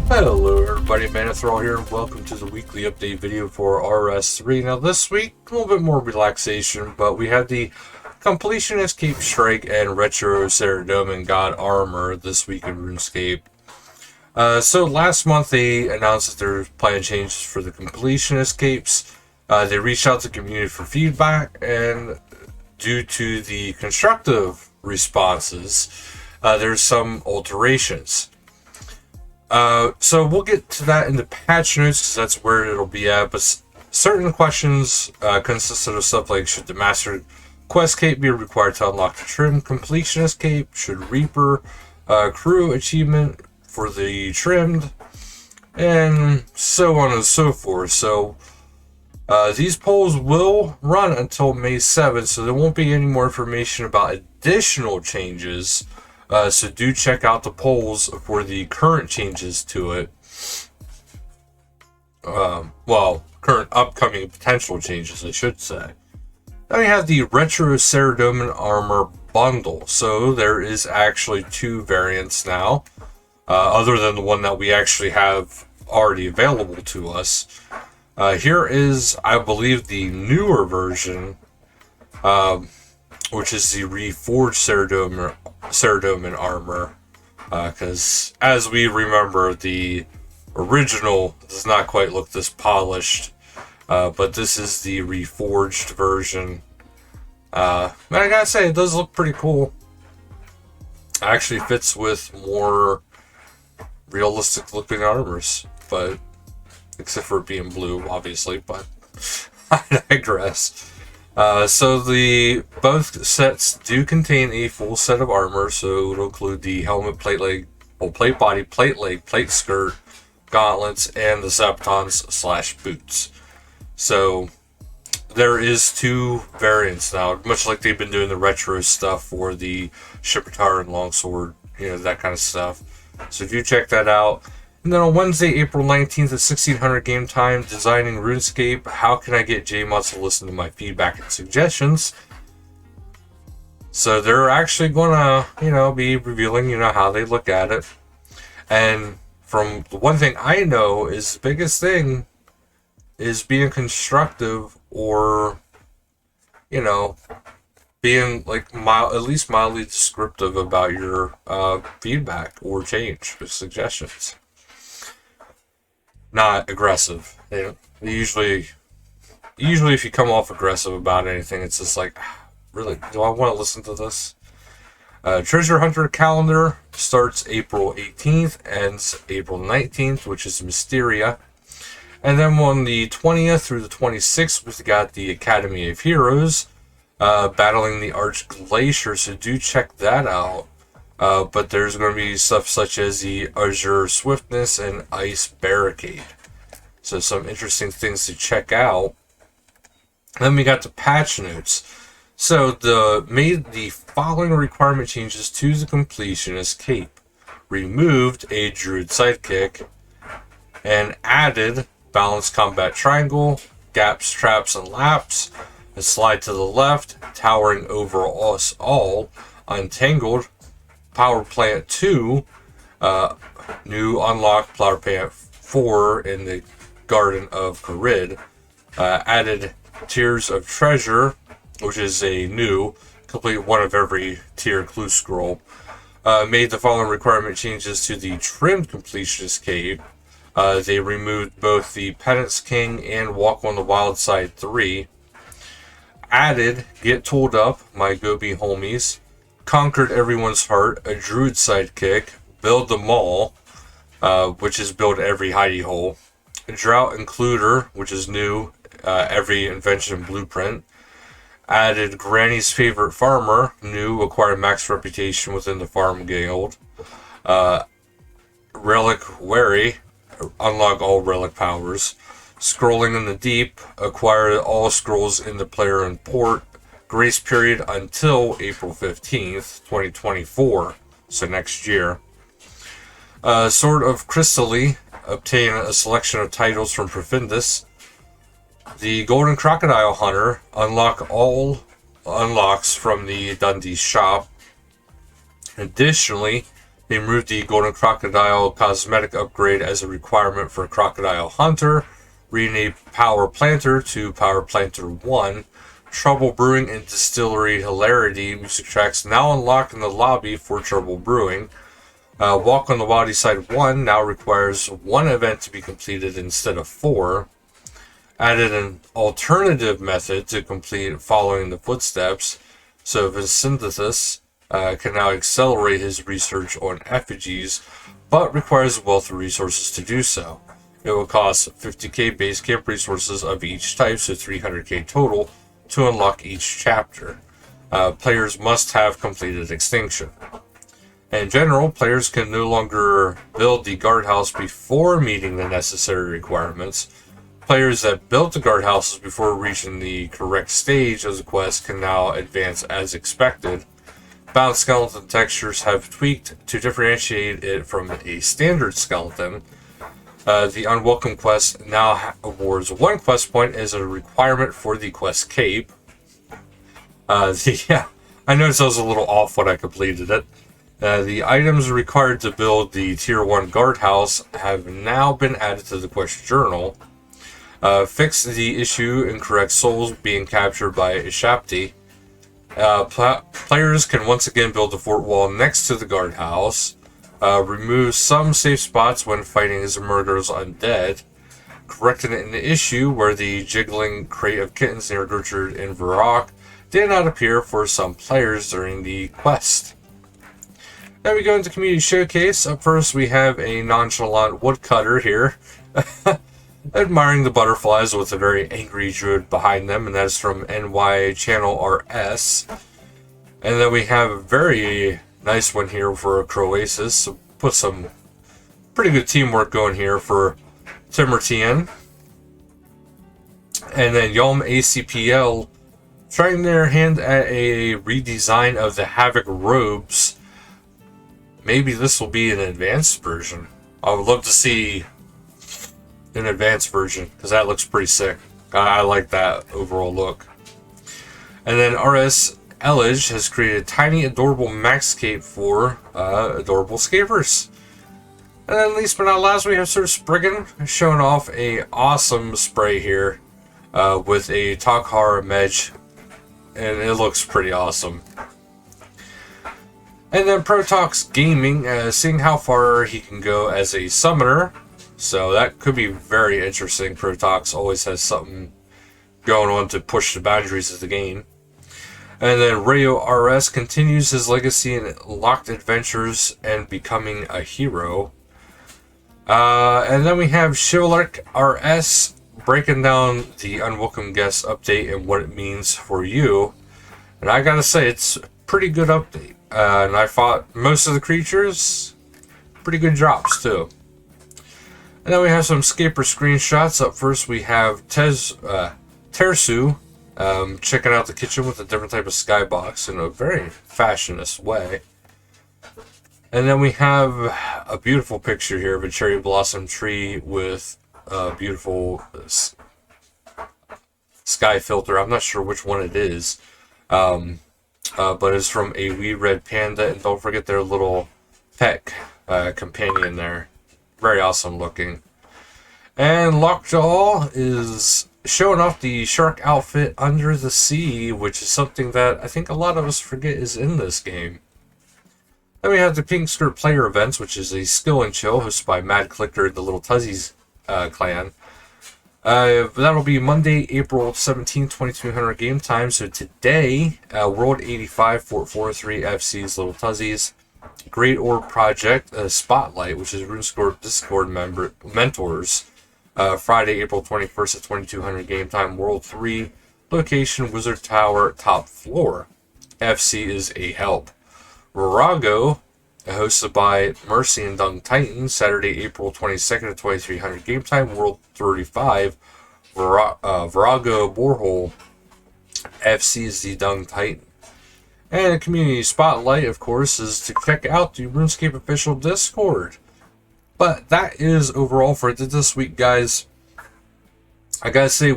Hello everybody, Manithral here, and welcome to the weekly update video for RS3. Now this week, a little bit more relaxation, but we have the Completionist Cape Strike and Retro Saradomin God Armor this week in RuneScape. So last month they announced that they're planning changes for the Completionist Capes. They reached out to the community for feedback, and due to the constructive responses, there's some alterations. So we'll get to that in the patch notes because that's where it'll be at. But certain questions consisted of stuff like: should the Master Quest Cape be required to unlock the Trim Completionist Cape? Should Reaper Crew achievement for the Trimmed? And so on and so forth. So these polls will run until May 7th, so there won't be any more information about additional changes. So do check out the polls for the current changes to it. Current upcoming potential changes, I should say. Then we have the Retro Saradomin Armor Bundle. So there is actually two variants now, other than the one that we actually have already available to us. Here is, I believe, the newer version, which is the reforged Saradomin armor, because as we remember, the original does not quite look this polished, but this is the reforged version. And I gotta say, it does look pretty cool. It actually fits with more realistic looking armors, but except for it being blue, obviously, but I digress. So both sets do contain a full set of armor, so it'll include the helmet, plate leg, plate body, plate leg, plate skirt, gauntlets, and the Septons / boots. So there is two variants now, much like they've been doing the retro stuff for the Shipper and Longsword, that kind of stuff. So if you check that out. And then on Wednesday, April 19th at 1600 game time, designing RuneScape. How can I get JMods to listen to my feedback and suggestions? So they're actually going to, be revealing, how they look at it. And from the one thing I know is the biggest thing is being constructive, or, being like at least mildly descriptive about your feedback or change or suggestions. Not aggressive. Usually if you come off aggressive about anything, it's just like, really, do I want to listen to this? Treasure Hunter calendar starts April 18th, ends April 19th, which is Mysteria. And then on the 20th through the 26th, we've got the Academy of Heroes, battling the Arch Glacier, so do check that out. But there's going to be stuff such as the Azure Swiftness and Ice Barricade. So some interesting things to check out. Then we got the patch notes. So made the following requirement changes to the Completionist Cape. Removed a Druid Sidekick and added Balanced Combat Triangle, Gaps, Traps, and Laps, a Slide to the Left, Towering over us all, Untangled, Power Plant 2, new unlocked Power Plant 4 in the Garden of Carid, added Tiers of Treasure, which is a new, complete one of every tier clue scroll, made the following requirement changes to the Trimmed Completionist Cape. They removed both the Penance King and Walk on the Wild Side 3, added Get Tooled Up, my Gobi homies, Conquered Everyone's Heart, a Druid Sidekick, Build the Mall, which is build every hidey hole, Drought Includer, which is new, every invention and blueprint, added Granny's Favorite Farmer, new, acquire max reputation within the Farm Guild, Relic Wary, unlock all relic powers, Scrolling in the Deep, acquire all scrolls in the player and port, grace period until April 15th, 2024, so next year. Sword of Crystally, obtain a selection of titles from Profindus. The Golden Crocodile Hunter, unlock all unlocks from the Dundee shop. Additionally, They removed the Golden Crocodile cosmetic upgrade as a requirement for Crocodile Hunter, renamed Power Planter to Power Planter 1. Trouble Brewing and Distillery Hilarity music tracks now unlocked in the lobby for Trouble Brewing. Walk on the Wadi Side 1 now requires one event to be completed instead of 4. Added an alternative method to complete following the footsteps, so Vincentius can now accelerate his research on effigies, but requires a wealth of resources to do so. It will cost 50k base camp resources of each type, so 300k total, to unlock each chapter. Players must have completed Extinction. In general, players can no longer build the guardhouse before meeting the necessary requirements. Players that built the guardhouses before reaching the correct stage of the quest can now advance as expected. Bound skeleton textures have tweaked to differentiate it from a standard skeleton. The Unwelcome quest now awards 1 quest point as a requirement for the quest cape. I noticed I was a little off when I completed it. The items required to build the Tier 1 guardhouse have now been added to the quest journal. Fix the issue incorrect souls being captured by Ishapti. Players can once again build the fort wall next to the guardhouse. Remove some safe spots when fighting Zimurgo's undead. Corrected an issue where the jiggling crate of kittens near Gertrude and Varrock did not appear for some players during the quest. Then we go into Community Showcase. Up first we have a nonchalant woodcutter here. Admiring the butterflies with a very angry druid behind them, and that is from NY Channel RS. And then we have a very nice one here for Croasis. So put some pretty good teamwork going here for Timertian. And then Yom ACPL trying their hand at a redesign of the Havoc robes. Maybe this will be an advanced version. I would love to see an advanced version, because that looks pretty sick. I like that overall look. And then RS Elledge has created a tiny adorable max cape for adorable scapers. And then least but not last, we have Sir Spriggan showing off a awesome spray here with a Takhar Medj, and it looks pretty awesome. And then Protox Gaming, seeing how far he can go as a summoner. So that could be very interesting. Protox always has something going on to push the boundaries of the game. And then Rayo RS continues his legacy in locked adventures and becoming a hero. And then we have Chivalric RS breaking down the Unwelcome Guest update and what it means for you. And I gotta say, it's a pretty good update. And I fought most of the creatures. Pretty good drops too. And then we have some Scaper screenshots. Up first we have Tersu checking out the kitchen with a different type of skybox in a very fashionist way. And then we have a beautiful picture here of a cherry blossom tree with a beautiful sky filter. I'm not sure which one it is. But it's from a wee red panda. And don't forget their little pet companion there. Very awesome looking. And Lockjaw is showing off the shark outfit under the sea, which is something that I think a lot of us forget is in this game. Then we have the Pink Skirt Player Events, which is a skill and chill hosted by Mad Clicker and the Little Tuzzies clan. That'll be Monday, April 17, 2200 game time. So today, World 85, Fort Forinthry FC's Little Tuzzies. Great Orb Project Spotlight, which is RuneScore Discord mentors. Friday, April 21st at 2200 game time. World 3, location Wizard Tower, top floor. FC is a help. Virago, hosted by Mercy and Dung Titan. Saturday, April 22nd at 2300 game time. World 35, Virago Borehole. FC is the Dung Titan. And a community spotlight, of course, is to check out the RuneScape official Discord. But that is overall for this week, guys. I gotta say,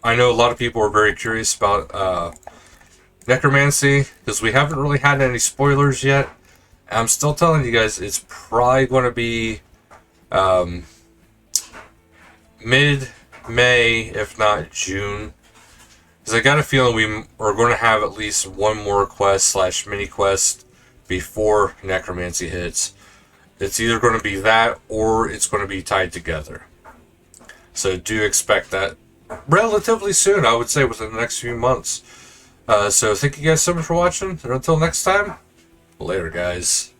I know a lot of people are very curious about Necromancy, because we haven't really had any spoilers yet. I'm still telling you guys, it's probably going to be mid-May, if not June. Because I got a feeling we are going to have at least one more quest slash mini quest before Necromancy hits. It's either going to be that or it's going to be tied together. So do expect that relatively soon, I would say within the next few months. So thank you guys so much for watching, and until next time, later guys.